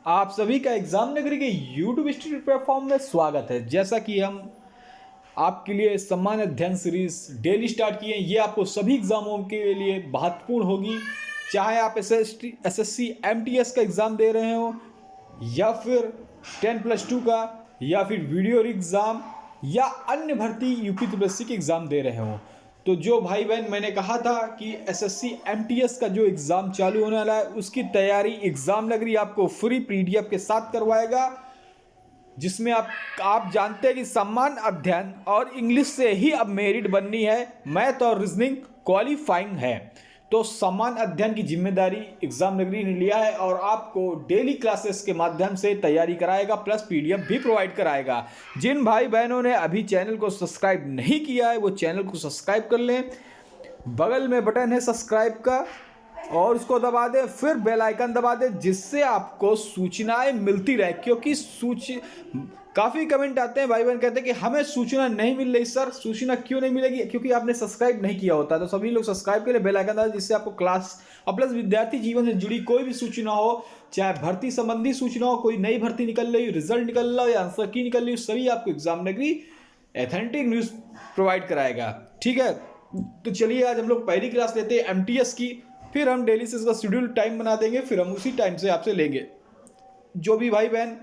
आप सभी का एग्जाम नगरी के यूट्यूब स्टडी प्लेटफॉर्म में स्वागत है। जैसा कि हम आपके लिए सम्मान अध्ययन सीरीज डेली स्टार्ट किए हैं, ये आपको सभी एग्जामों के लिए महत्वपूर्ण होगी। चाहे आप एसएससी एमटीएस का एग्ज़ाम दे रहे हो, या फिर 10+2 का, या फिर वीडियो एग्ज़ाम, या अन्य भर्ती यूपी यूपीएससी के एग्ज़ाम दे रहे हो। तो जो भाई बहन मैंने कहा था कि एसएससी एमटीएस का जो एग्ज़ाम चालू होने वाला है, उसकी तैयारी एग्ज़ाम नगरी आपको फ्री पीडीएफ के साथ करवाएगा, जिसमें आप जानते हैं कि सम्मान अध्ययन और इंग्लिश से ही अब मेरिट बननी है, मैथ और रीजनिंग क्वालिफाइंग है। तो सम्मान अध्ययन की जिम्मेदारी एग्जाम नगरी ने लिया है और आपको डेली क्लासेस के माध्यम से तैयारी कराएगा, प्लस पीडीएफ भी प्रोवाइड कराएगा। जिन भाई बहनों ने अभी चैनल को सब्सक्राइब नहीं किया है, वो चैनल को सब्सक्राइब कर लें। बगल में बटन है सब्सक्राइब का, और उसको दबा दें, फिर बेल आइकन दबा दें, जिससे आपको सूचनाएं मिलती रहे। क्योंकि काफ़ी कमेंट आते हैं, भाई बहन कहते हैं कि हमें सूचना नहीं मिल रही। सर सूचना क्यों नहीं मिलेगी? क्योंकि आपने सब्सक्राइब नहीं किया होता। तो सभी लोग सब्सक्राइब करें, बेल आइकन दबाएं, जिससे आपको क्लास और प्लस विद्यार्थी जीवन से जुड़ी कोई भी सूचना हो, चाहे भर्ती संबंधी सूचना हो, कोई नई भर्ती निकल रही हो, रिजल्ट निकल रहा हो या आंसर की निकल रही हो, सभी आपको एग्जाम नगरी ऑथेंटिक न्यूज़ प्रोवाइड कराएगा। ठीक है, तो चलिए आज हम लोग पहली क्लास लेते हैं एमटीएस की, फिर हम डेली से इसका शेड्यूल टाइम बना देंगे, फिर हम उसी टाइम से आपसे लेंगे। जो भी भाई बहन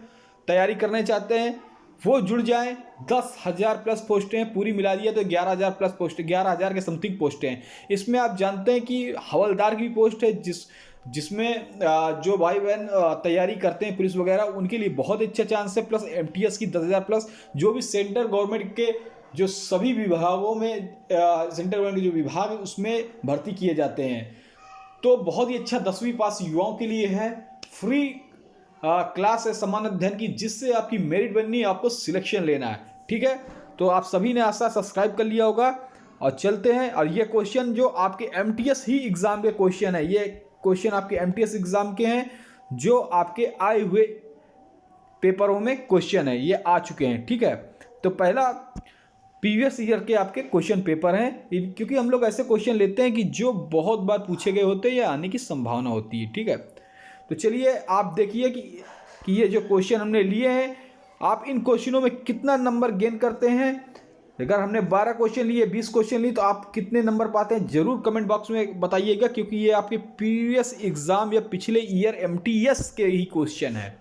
तैयारी करने चाहते हैं वो जुड़ जाएं। 10,000 प्लस पोस्टें हैं, पूरी मिला दिया तो 11,000 प्लस पोस्ट, 11,000 के समथिंग पोस्टें हैं। इसमें आप जानते हैं कि हवलदार की पोस्ट है, जिसमें जो भाई बहन तैयारी करते हैं पुलिस वगैरह, उनके लिए बहुत अच्छा चांस है। प्लस एमटीएस की 10,000 प्लस, जो भी सेंट्रल गवर्नमेंट के जो सभी विभागों में सेंट्रल गवर्नमेंट के जो विभाग है उसमें भर्ती किए जाते हैं। तो बहुत ही अच्छा 10वीं पास युवाओं के लिए है। फ्री क्लास है सम्मान अध्ययन की, जिससे आपकी मेरिट बननी है, आपको सिलेक्शन लेना है। ठीक है, तो आप सभी ने आशा सब्सक्राइब कर लिया होगा और चलते हैं। और ये क्वेश्चन जो आपके एमटीएस ही एग्ज़ाम के क्वेश्चन है, ये क्वेश्चन आपके एमटीएस एग्ज़ाम के हैं, जो आपके आए हुए पेपरों में क्वेश्चन है, ये आ चुके हैं। ठीक है, तो पहला प्रीवियस ईयर के आपके क्वेश्चन पेपर हैं, क्योंकि हम लोग ऐसे क्वेश्चन लेते हैं कि जो बहुत बार पूछे गए होते हैं या आने की संभावना होती है। ठीक है, तो चलिए आप देखिए कि ये जो क्वेश्चन हमने लिए हैं, आप इन क्वेश्चनों में कितना नंबर गेन करते हैं। अगर हमने 12 क्वेश्चन लिए, 20 क्वेश्चन लिए, तो आप कितने नंबर पाते हैं जरूर कमेंट बॉक्स में बताइएगा, क्योंकि ये आपके प्रीवियस एग्जाम या पिछले ईयर एमटीएस के ही क्वेश्चन है।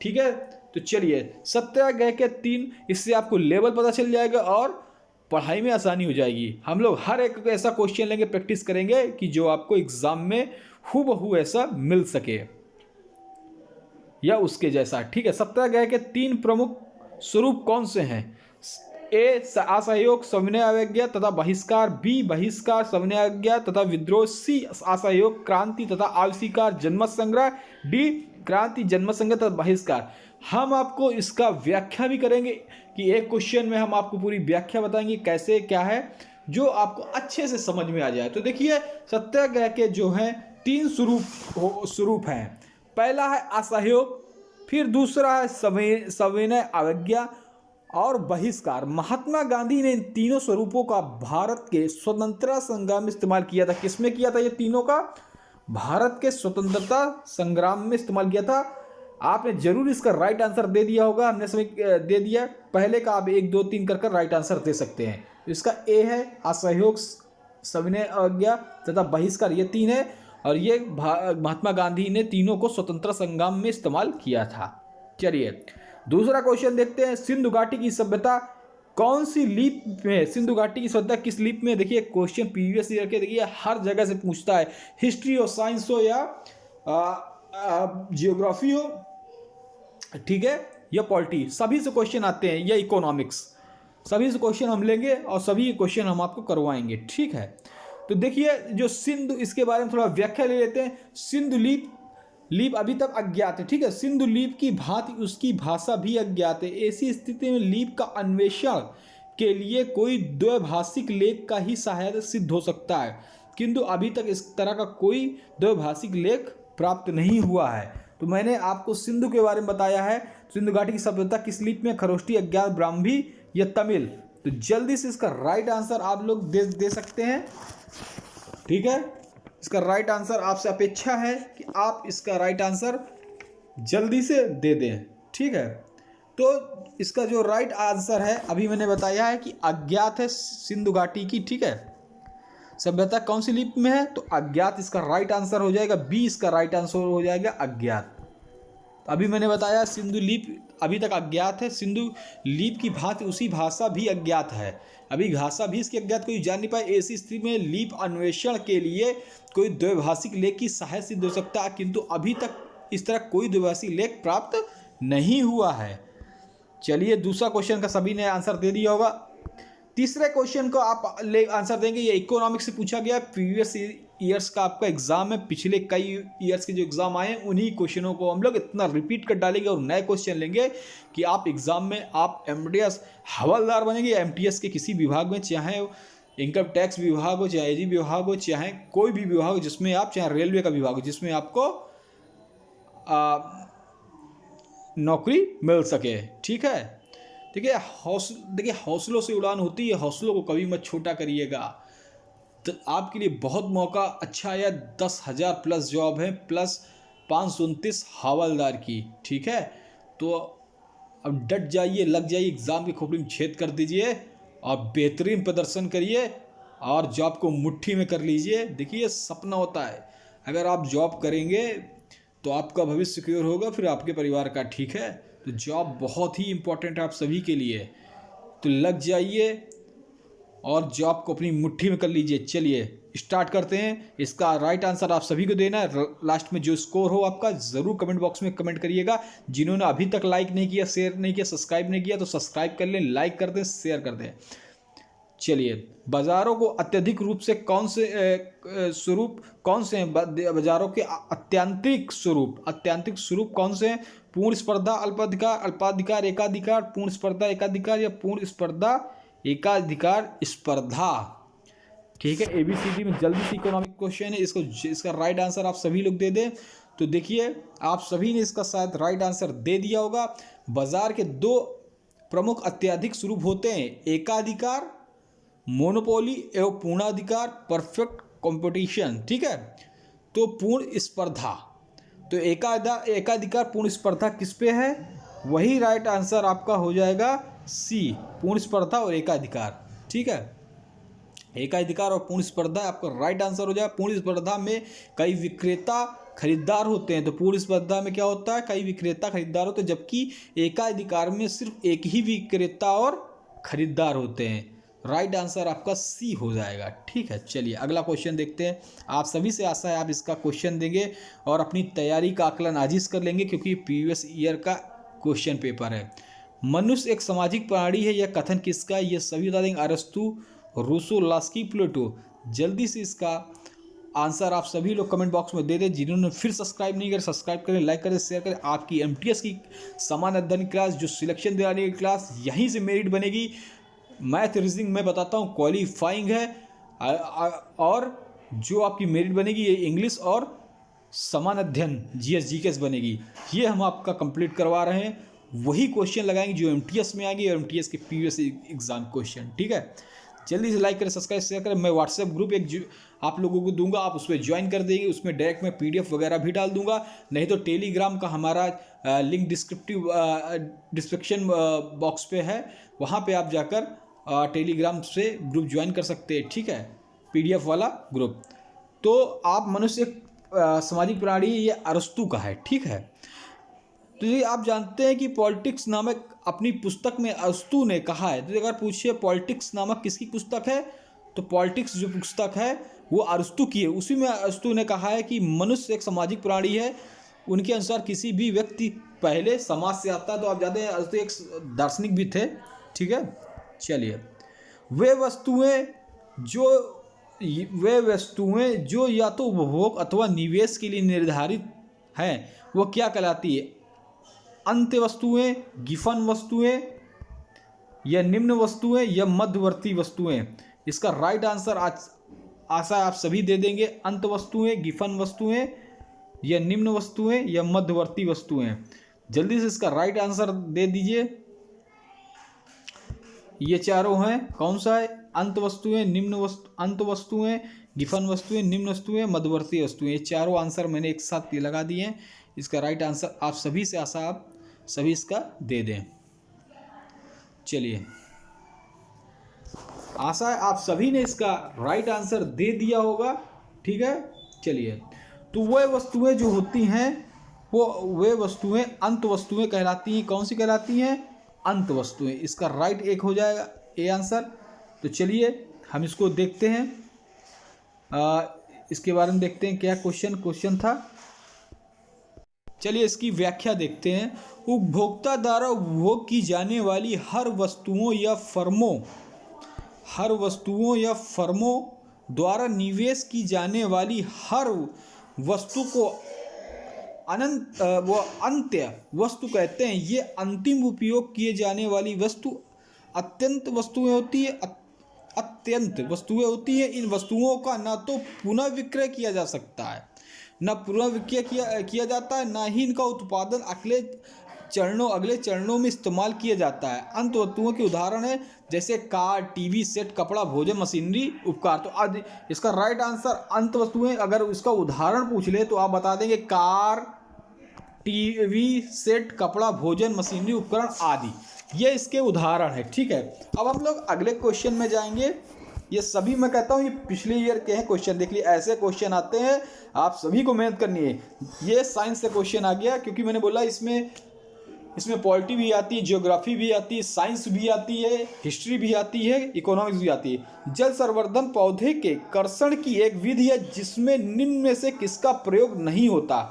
ठीक है, तो चलिए सत्याग्रह के 3, इससे आपको लेवल पता चल जाएगा और पढ़ाई में आसानी हो जाएगी। हम लोग हर एक ऐसा क्वेश्चन लेंगे, प्रैक्टिस करेंगे कि जो आपको एग्जाम में हूबहू ऐसा मिल सके या उसके जैसा। ठीक है, सत्याग्रह के 3 प्रमुख स्वरूप कौन से हैं? ए असहयोग, सविनय अवज्ञा तथा बहिष्कार। बी बहिष्कार, सविनय अवज्ञा तथा विद्रोह। सी असहयोग, क्रांति तथा आविष्कार, जनमत संग्रह। डी क्रांति, जनमत संग्रह तथा बहिष्कार। हम आपको इसका व्याख्या भी करेंगे कि एक क्वेश्चन में हम आपको पूरी व्याख्या बताएंगे कैसे क्या है, जो आपको अच्छे से समझ में आ जाए। तो देखिए सत्याग्रह के जो हैं 3 स्वरूप हैं। पहला है असहयोग, फिर दूसरा है सविनय अवज्ञा और बहिष्कार। महात्मा गांधी ने इन तीनों स्वरूपों का भारत के स्वतंत्रता संग्राम में इस्तेमाल किया था। किसमें किया था? ये तीनों का भारत के स्वतंत्रता संग्राम में इस्तेमाल किया था। आपने जरूर इसका राइट आंसर दे दिया होगा, हमने समय दे दिया। पहले का आप 1 2 3 कर राइट आंसर दे सकते हैं। इसका ए है असहयोग, सविनय अवज्ञा तथा बहिष्कार, ये 3 है, और ये महात्मा गांधी ने तीनों को स्वतंत्रता संग्राम में इस्तेमाल किया था। चलिए दूसरा क्वेश्चन देखते हैं। सिंधु घाटी की सभ्यता कौन सी लीप में? सिंधु घाटी की सभ्यता किस लीप में? देखिए क्वेश्चन प्रीवियस ईयर के, देखिए हर जगह से पूछता है, हिस्ट्री हो, साइंस हो, या जियोग्राफी हो, ठीक है, या पॉलिटी, सभी से क्वेश्चन आते हैं, या इकोनॉमिक्स, सभी से क्वेश्चन हम लेंगे और सभी क्वेश्चन हम आपको करवाएंगे। ठीक है, तो देखिए जो सिंधु, इसके बारे में थोड़ा व्याख्या ले लेते हैं। सिंधु लीप अभी तक अज्ञात है। ठीक है, सिंधु लीप की भांति उसकी भाषा भी अज्ञात है। ऐसी स्थिति में लीप का अन्वेषण के लिए कोई द्विभाषिक लेख का ही सहायता सिद्ध हो सकता है, किंतु अभी तक इस तरह का कोई द्विभाषिक लेख प्राप्त नहीं हुआ है। तो मैंने आपको सिंधु के बारे में बताया है। सिंधु घाटी की सभ्यता किस लिपि में? खरोष्टी, अज्ञात, ब्राह्मी या तमिल? तो जल्दी से इसका राइट आंसर आप लोग दे सकते हैं। ठीक है, इसका राइट आंसर आपसे अपेक्षा है कि आप इसका राइट आंसर जल्दी से दे दें, ठीक है। तो इसका जो राइट आंसर है अभी मैंने बताया है कि अज्ञात है सिंधु घाटी की, ठीक है। सभ्यता कौन सी लिपि में है, तो अज्ञात इसका राइट आंसर हो जाएगा, बी इसका राइट आंसर हो जाएगा, अज्ञात। अभी मैंने बताया सिंधु लिपि अभी तक अज्ञात है, सिंधु लिपि की भांति उसी भाषा भी अज्ञात है, अभी भाषा भी इसकी अज्ञात, कोई जान नहीं पाए। ऐसी स्थिति में लिपि अन्वेषण के लिए कोई द्वैभाषिक लेख की सहायता सिद्ध हो सकता है, किंतु अभी तक इस तरह कोई द्वैभाषिक लेख प्राप्त नहीं हुआ है। चलिए दूसरा क्वेश्चन का सभी ने आंसर दे दिया होगा। तीसरे क्वेश्चन को आप आंसर देंगे, ये इकोनॉमिक्स से पूछा गया, प्रीवियस ईयर्स का आपका एग्जाम है, पिछले कई ईयर्स के जो एग्जाम आए हैं उन्हीं क्वेश्चनों को हम लोग इतना रिपीट कर डालेंगे और नए क्वेश्चन लेंगे कि आप एग्जाम में आप एमटीएस हवलदार बनेंगे, एमटीएस के किसी विभाग में, चाहे इनकम टैक्स विभाग हो, चाहे एजी विभाग हो, चाहे कोई भी विभाग हो जिसमें आप, चाहे रेलवे का विभाग हो जिसमें आपको नौकरी मिल सके, ठीक है। देखिए हौसलों से उड़ान होती है, हौसलों को कभी मत छोटा करिएगा। तो आपके लिए बहुत मौका अच्छा आया, 10,000 प्लस जॉब है, प्लस 529 हवलदार की, ठीक है। तो अब डट जाइए, लग जाइए, एग्ज़ाम की खोपड़ी में छेद कर दीजिए और बेहतरीन प्रदर्शन करिए और जॉब को मुट्ठी में कर लीजिए। देखिए सपना होता है, अगर आप जॉब करेंगे तो आपका भविष्य सिक्योर होगा, फिर आपके परिवार का, ठीक है। तो जॉब बहुत ही इम्पोर्टेंट है आप सभी के लिए, तो लग जाइए और जॉब को अपनी मुट्ठी में कर लीजिए। चलिए स्टार्ट करते हैं। इसका राइट आंसर आप सभी को देना है, लास्ट में जो स्कोर हो आपका ज़रूर कमेंट बॉक्स में कमेंट करिएगा। जिन्होंने अभी तक लाइक नहीं किया, शेयर नहीं किया, सब्सक्राइब नहीं किया तो सब्सक्राइब कर लें, लाइक कर दें, शेयर कर दें। चलिए बाजारों को अत्यधिक रूप से कौन से हैं, बाजारों के अत्यंतिक स्वरूप कौन से हैं? पूर्ण स्पर्धा, अल्पाधिकार, अल्पाधिकार, एकाधिकार, पूर्ण स्पर्धा, एकाधिकार या पूर्ण स्पर्धा, एकाधिकार, स्पर्धा, ठीक है। एबीसीडी में जल्दी से इकोनॉमिक क्वेश्चन है, इसका राइट आंसर आप सभी लोग दे दें। तो देखिए आप सभी ने इसका शायद राइट आंसर दे दिया होगा। बाजार के दो प्रमुख अत्यधिक स्वरूप होते हैं, एकाधिकार, मोनोपोली एवं पूर्णाधिकार, परफेक्ट कंपटीशन, ठीक है। तो पूर्ण स्पर्धा, तो एकाधिकार पूर्ण स्पर्धा किस पे है? वही राइट आंसर आपका हो जाएगा सी, पूर्ण स्पर्धा और एकाधिकार, ठीक है। एकाधिकार और पूर्ण स्पर्धा आपका राइट आंसर हो जाएगा। पूर्ण स्पर्धा में कई विक्रेता खरीदार होते हैं, तो पूर्ण स्पर्धा में क्या होता है? कई विक्रेता खरीदार होते हैं, जबकि एकाधिकार में सिर्फ एक ही विक्रेता और खरीदार होते हैं। राइट आंसर आपका सी हो जाएगा, ठीक है। चलिए अगला क्वेश्चन देखते हैं। आप सभी से आशा है आप इसका क्वेश्चन देंगे और अपनी तैयारी का आकलन आजिज कर लेंगे, क्योंकि प्रीवियस ईयर का क्वेश्चन पेपर है। मनुष्य एक सामाजिक प्राणी है, यह कथन किसका है? ये सभी बता देंगे, अरस्तु, रूसो, लास्की, प्लेटो। जल्दी से इसका आंसर आप सभी लोग कमेंट बॉक्स में दे दें। जिन्होंने फिर सब्सक्राइब नहीं करें, सब्सक्राइब करें, लाइक करें, शेयर करें। आपकी एमटीएस की समान अध्ययन क्लास, जो सिलेक्शन दिलाने की क्लास, यहीं से मेरिट बनेगी। मैथ रीजनिंग मैं बताता हूँ क्वालिफाइंग है, और जो आपकी मेरिट बनेगी ये इंग्लिश और समान अध्ययन जीएस जीकेएस बनेगी। ये हम आपका कंप्लीट करवा रहे हैं, वही क्वेश्चन लगाएंगे जो एमटीएस में आएंगे और एमटीएस के प्रीवियस एग्जाम क्वेश्चन, ठीक है। जल्दी से लाइक करें, सब्सक्राइब शेयर करें। मैं व्हाट्सएप ग्रुप आप लोगों को दूंगा, आप उसमें ज्वाइन कर देंगे। उसमें डायरेक्ट मैं पीडीएफ वगैरह भी डाल दूंगा, नहीं तो टेलीग्राम का हमारा लिंक डिस्क्रिप्शन बॉक्स पे है, वहाँ पे आप जाकर टेलीग्राम से ग्रुप ज्वाइन कर सकते हैं, ठीक है, पीडीएफ वाला ग्रुप। तो आप मनुष्य सामाजिक प्राणी, ये अरस्तु का है, ठीक है। तो ये आप जानते हैं कि पॉलिटिक्स नामक अपनी पुस्तक में अरस्तु ने कहा है, तो अगर पूछिए पॉलिटिक्स नामक किसकी पुस्तक है, तो पॉलिटिक्स जो पुस्तक है वो अरस्तु की है। उसी में अरस्तु ने कहा है कि मनुष्य एक सामाजिक प्राणी है। उनके अनुसार किसी भी व्यक्ति पहले समाज से आता है। तो आप जानते हैं अरस्तु एक दार्शनिक भी थे, ठीक है। चलिए, वे वस्तुएं जो या तो उपभोग अथवा निवेश के लिए निर्धारित हैं, वो क्या कहलाती है? अंत्य वस्तुएं, गिफन वस्तुएं, या निम्न वस्तुएं, या मध्यवर्ती वस्तुएं। इसका राइट आंसर आशा आप सभी दे देंगे, अंत वस्तुएं, गिफन वस्तुएं, या निम्न वस्तुएं, या मध्यवर्ती वस्तुएं। जल्दी से इसका राइट आंसर दे दीजिए। ये चारों हैं, कौन सा है? अंत वस्तुएं, अंत वस्तुएं, गिफन वस्तुएं, निम्न वस्तुएं, मध्यवर्ती वस्तुएं। ये चारों आंसर मैंने एक साथ लगा दिए हैं। इसका राइट आंसर आप सभी से आशा आप सभी इसका दे दें। चलिए, आशा है आप सभी ने इसका राइट आंसर दे दिया होगा। ठीक है, चलिए, तो वह वस्तुएं जो होती हैं वे वस्तुएं अंत वस्तुएं कहलाती हैं। कौन सी कहलाती हैं? अंत वस्तुएं। इसका राइट एक हो जाएगा ए आंसर। तो चलिए हम इसको देखते हैं, इसके बारे में देखते हैं क्या क्वेश्चन था। चलिए इसकी व्याख्या देखते हैं। उपभोक्ता द्वारा उपभोग की जाने वाली हर वस्तुओं या फर्मों द्वारा निवेश की जाने वाली हर वस्तु को अंत्य वस्तु कहते हैं। ये अंतिम उपयोग किए जाने वाली वस्तु अत्यंत वस्तुएं होती है। इन वस्तुओं का ना तो पुनः विक्रय किया जा सकता है, न पुनः विक्रय किया जाता है, ना ही इनका उत्पादन अगले चरणों में इस्तेमाल किया जाता है। अंत वस्तुओं के उदाहरण है जैसे कार, टीवी सेट, कपड़ा, भोजन, मशीनरी, उपकरण। तो आज इसका राइट आंसर अंत वस्तुएं, अगर इसका उदाहरण पूछ ले तो आप बता देंगे कार, टीवी सेट, कपड़ा, भोजन, मशीनरी, उपकरण आदि। ये इसके उदाहरण है। ठीक है, अब हम लोग अगले क्वेश्चन में जाएंगे। ये सभी मैं कहता हूँ ये पिछले ईयर के हैं क्वेश्चन। देख लिए ऐसे क्वेश्चन आते हैं, आप सभी को मेहनत करनी है। ये साइंस से क्वेश्चन आ गया, क्योंकि मैंने बोला इसमें पॉलिटी भी आती है, ज्योग्राफी भी आती है, साइंस भी आती है, हिस्ट्री भी आती है, इकोनॉमिक्स भी आती है। जल संवर्धन पौधे के कर्षण की एक विधि है जिसमें निम्न में से किसका प्रयोग नहीं होता।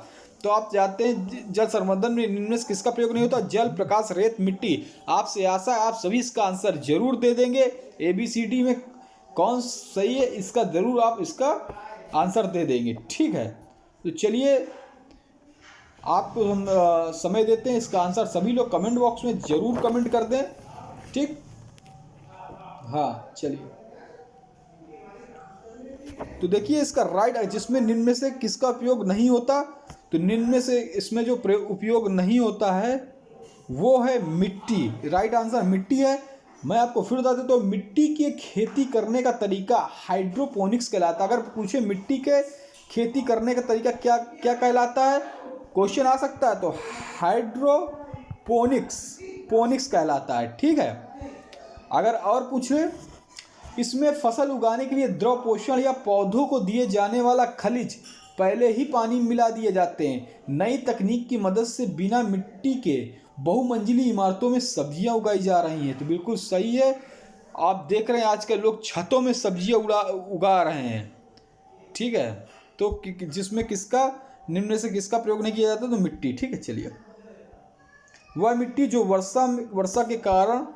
तो आप जानते हैं जल संवर्धन में निम्न में से किसका प्रयोग नहीं होता? जल, प्रकाश, रेत, मिट्टी। आपसे आशा है आप सभी इसका आंसर जरूर दे देंगे। ABCD में कौन सही है इसका जरूर आप इसका आंसर दे देंगे। ठीक है, तो चलिए आपको हम समय देते हैं। इसका आंसर सभी लोग कमेंट बॉक्स में जरूर कमेंट कर दें। ठीक, हाँ चलिए, तो देखिए इसका राइट, जिसमें निम्न में से किसका उपयोग नहीं होता, तो निम्न में से इसमें जो उपयोग नहीं होता है वो है मिट्टी। राइट आंसर मिट्टी है। मैं आपको फिर बता देता हूँ, मिट्टी की खेती करने का तरीका हाइड्रोपोनिक्स कहलाता है। अगर पूछे मिट्टी के खेती करने का तरीका क्या क्या कहलाता है, क्वेश्चन आ सकता है, तो हाइड्रोपोनिक्स कहलाता है। ठीक है, अगर और पूछे इसमें फसल उगाने के लिए द्रव पोषण या पौधों को दिए जाने वाला खनिज पहले ही पानी मिला दिए जाते हैं। नई तकनीक की मदद से बिना मिट्टी के बहुमंजिली इमारतों में सब्जियां उगाई जा रही हैं। तो बिल्कुल सही है, आप देख रहे हैं आजकल लोग छतों में सब्जियां उगा रहे हैं। ठीक है, तो जिसमें किसका निम्न से किसका प्रयोग नहीं किया जाता, तो मिट्टी। ठीक है, चलिए, वह मिट्टी जो वर्षा के कारण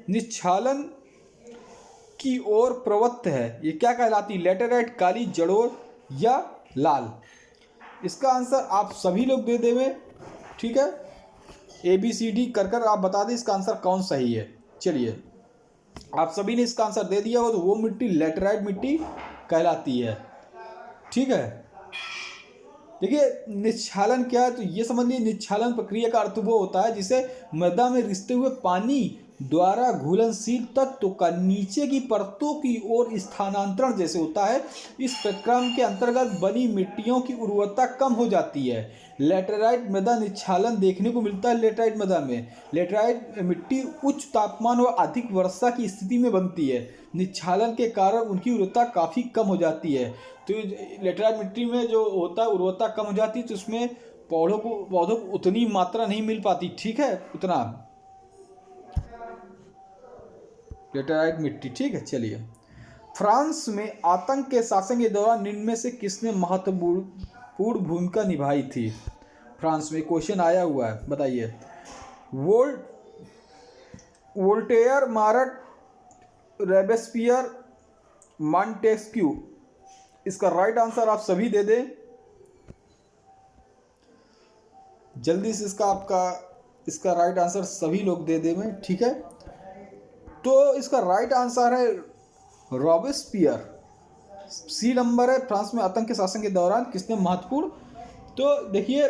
निस्खलन की ओर प्रवृत्त है, ये क्या कहलाती? लैटेराइट, काली, जड़ोर या लाल। इसका आंसर आप सभी लोग दे देंगे। ठीक है, ABCD कर आप बता दें इसका आंसर कौन सही है। चलिए, आप सभी ने इसका आंसर दे दिया हो, तो वो मिट्टी लैटेराइट मिट्टी कहलाती है। ठीक है, देखिए निस्खलन क्या है, तो ये समझ लीजिए निस्खलन प्रक्रिया का अर्थ वो होता है जिसे मृदा में रिसते हुए पानी द्वारा घुलनशील तत्व का नीचे की परतों की ओर स्थानांतरण जैसे होता है। इस प्रक्रम के अंतर्गत बनी मिट्टियों की उर्वरता कम हो जाती है। लैटेराइट मृदा निस्खलन देखने को मिलता है लैटेराइट मृदा में। लैटेराइट मिट्टी उच्च तापमान व अधिक वर्षा की स्थिति में बनती है। निस्खलन के कारण उनकी उर्वरता काफ़ी कम हो जाती है। तो लैटेराइट मिट्टी में जो होता है उर्वरता कम हो जाती है, तो उसमें पौधों को उतनी मात्रा नहीं मिल पाती। ठीक है, उतना लैटेराइट मिट्टी। ठीक है, चलिए, फ्रांस में आतंक के शासन के दौरान निम्न में से किसने महत्वपूर्ण भूमिका निभाई थी? फ्रांस में क्वेश्चन आया हुआ है, बताइए। Voltaire, mart, Robespierre, Montesquieu. इसका राइट आंसर आप सभी दे दें जल्दी से। इसका राइट आंसर सभी लोग दे दें। ठीक है, तो इसका राइट आंसर है रोबेस्पियर। C नंबर है। फ्रांस में आतंक के शासन के दौरान किसने महत्वपूर्ण, तो देखिए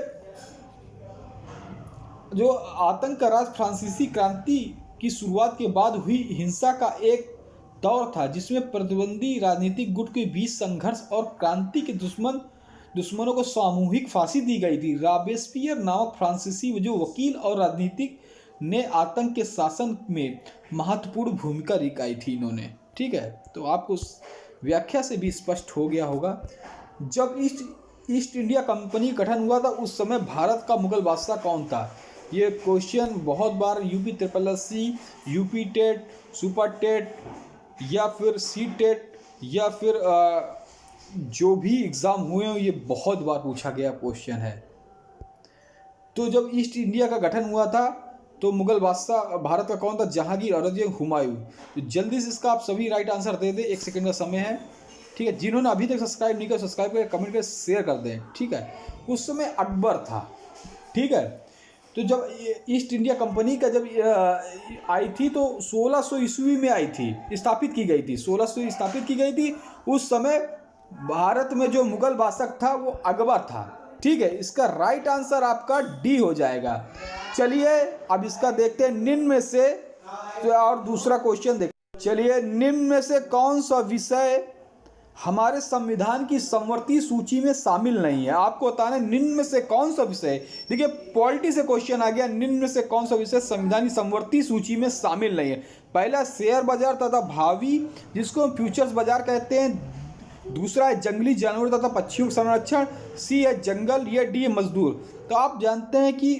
जो आतंक का राज फ्रांसीसी क्रांति की शुरुआत के बाद हुई हिंसा का एक दौर था जिसमें प्रतिद्वंदी राजनीतिक गुट के बीच संघर्ष और क्रांति के दुश्मनों को सामूहिक फांसी दी गई थी। रॉबेस्पियर नामक फ्रांसीसी जो वकील और राजनीतिक ने आतंक के शासन में महत्वपूर्ण भूमिका निभाई थी इन्होंने। ठीक है, तो आपको उस व्याख्या से भी स्पष्ट हो गया होगा। जब ईस्ट इंडिया कंपनी गठन हुआ था उस समय भारत का मुगल बादशाह कौन था? ये क्वेश्चन बहुत बार UP SSSC, UP TET, super TET या फिर सी टेट या फिर जो भी एग्ज़ाम हुए हो ये बहुत बार पूछा गया क्वेश्चन है। तो जब ईस्ट इंडिया का गठन हुआ था तो मुगल बादशाह भारत का कौन था? जहांगीर, औरंगजेब, हुमायूं। तो जल्दी से इसका आप सभी राइट आंसर दे दें, 1 सेकंड का समय है। ठीक है, जिन्होंने अभी तक सब्सक्राइब नहीं किया सब्सक्राइब करके कमेंट करके शेयर कर दें। ठीक है, उस समय अकबर था। ठीक है, तो जब ईस्ट इंडिया कंपनी का जब आई थी तो 1600 ईस्वी में आई थी, स्थापित की गई थी, 1600 स्थापित की गई थी। उस समय भारत में जो मुगल बादशाह था वो अकबर था। ठीक है, इसका राइट आंसर आपका डी हो जाएगा। चलिए अब इसका देखते हैं निम्न में से, तो और दूसरा क्वेश्चन देखते। चलिए, निम्न में से कौन सा विषय हमारे संविधान की समवर्ती सूची में शामिल नहीं है? आपको बताना है निम्न में से कौन सा विषय। देखिए, पॉलिटी से क्वेश्चन आ गया, निम्न में से कौन सा विषय संविधान की समवर्ती सूची में शामिल नहीं है? पहला शेयर बाजार तथा भावी, जिसको हम फ्यूचर्स बाजार कहते हैं। दूसरा है जंगली जानवर तथा पक्षियों का संरक्षण। सी है जंगल, या डी है मजदूर। तो आप जानते हैं कि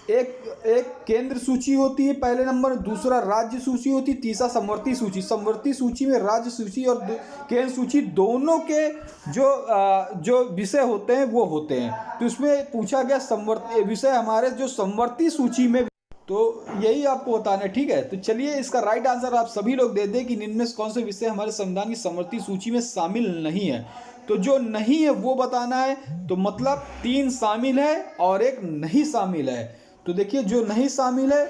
एक केंद्र सूची होती है पहले नंबर, दूसरा राज्य सूची होती है, तीसरा समवर्ती सूची। समवर्ती सूची में राज्य सूची और केंद्र सूची दोनों के जो विषय होते हैं वो होते हैं। तो इसमें पूछा गया समवर्ती विषय हमारे जो समवर्ती सूची में, तो यही आपको बताना है। ठीक है, तो चलिए इसका राइट आंसर आप सभी लोग दे दें कि निम्न में कौन से विषय हमारे संविधान की समवर्ती सूची में शामिल नहीं है। तो जो नहीं है वो बताना है। तो मतलब 3 शामिल है और 1 नहीं शामिल है। तो देखिए, जो नहीं शामिल है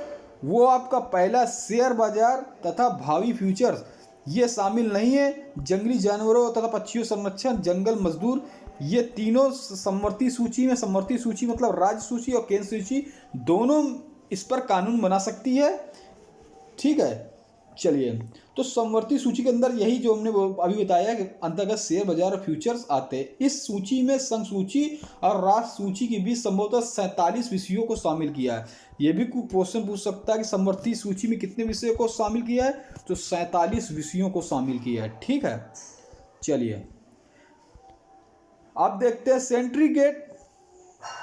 वो आपका पहला शेयर बाजार तथा भावी फ्यूचर्स, ये शामिल नहीं है। जंगली जानवरों तथा पक्षियों संरक्षण, जंगल, मजदूर, ये तीनों समवर्ती सूची में, समवर्ती सूची मतलब राज्य सूची और केंद्र सूची दोनों इस पर कानून बना सकती है। ठीक है, चलिए, तो समवर्ती सूची के अंदर यही जो हमने अभी बताया कि अंतर्गत शेयर बाजार और फ्यूचर्स आते हैं। इस सूची में संघ सूची और राष्ट्र सूची के बीच संभवतः 47 विषयों को शामिल किया है। यह भी क्वेश्चन पूछ सकता है कि समवर्ती सूची में कितने विषयों को शामिल किया है? तो 47 विषयों को शामिल किया है। ठीक है, चलिए अब देखते हैं सेंटीग्रेड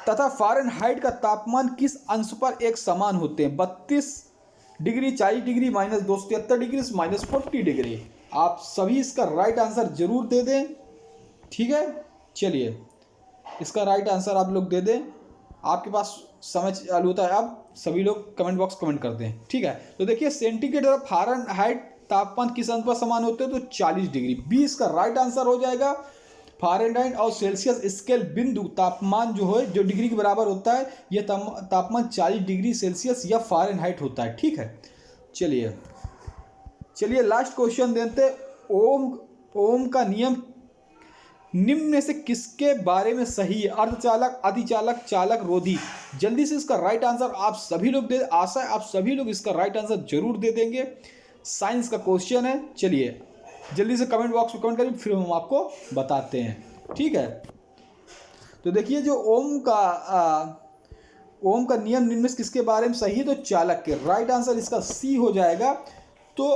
तथा फ़ारेनहाइट का तापमान किस अंश पर एक समान होते हैं? 32 डिग्री, 40 डिग्री, -273 डिग्री, -40 डिग्री। आप सभी इसका राइट आंसर जरूर दे दें। ठीक है, चलिए इसका राइट आंसर आप लोग दे दें। आपके पास समय चालू होता है, अब सभी लोग कमेंट बॉक्स कमेंट कर दें। ठीक है, तो देखिए सेंटीग्रेड और फ़ारेनहाइट तापमान किस अंश पर समान होते हैं? तो 40 डिग्री। बी इसका राइट आंसर हो जाएगा। फ़ारेनहाइट और सेल्सियस स्केल बिंदु तापमान जो है, जो डिग्री के बराबर होता है, यह तापमान 40 डिग्री सेल्सियस या फ़ारेनहाइट होता है। ठीक है, चलिए लास्ट क्वेश्चन देते। ओम का नियम निम्न में से किसके बारे में सही है? अर्धचालक, अतिचालक, चालक, रोधी। जल्दी से इसका राइट आंसर आप सभी लोग दे, आशा है आप सभी लोग इसका राइट आंसर जरूर दे देंगे। साइंस का क्वेश्चन है। चलिए जल्दी से कमेंट बॉक्स में कमेंट करिए, फिर हम आपको बताते हैं। ठीक है, तो देखिए जो ओम का नियम निम्न में किसके बारे में सही है? तो चालक के। राइट आंसर इसका सी हो जाएगा। तो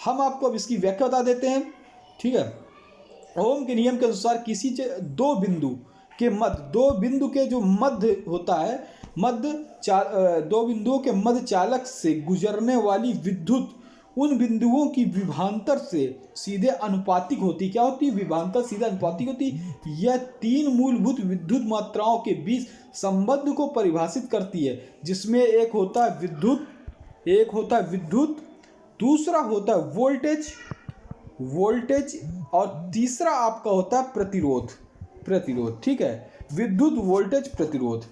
हम आपको अब इसकी व्याख्या बता देते हैं। ठीक है, ओम के नियम के अनुसार किसी दो बिंदु के जो मध्य होता है, दो बिंदुओं के मध्य चालक से गुजरने वाली विद्युत उन बिंदुओं की विभवांतर से सीधे अनुपातिक होती। क्या होती है? विभवांतर सीधे अनुपातिक होती। यह 3 मूलभूत विद्युत मात्राओं के बीच संबंध को परिभाषित करती है, जिसमें एक होता है विद्युत, दूसरा होता है वोल्टेज और तीसरा आपका होता है प्रतिरोध। ठीक है, विद्युत, वोल्टेज, प्रतिरोध।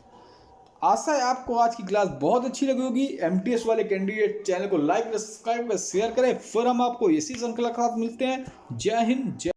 आशा है आपको आज की क्लास बहुत अच्छी लगी होगी। MTS वाले कैंडिडेट चैनल को लाइक, सब्सक्राइब, शेयर करें। फिर हम आपको इसी श्रृंखला के साथ मिलते हैं। जय हिंद, जय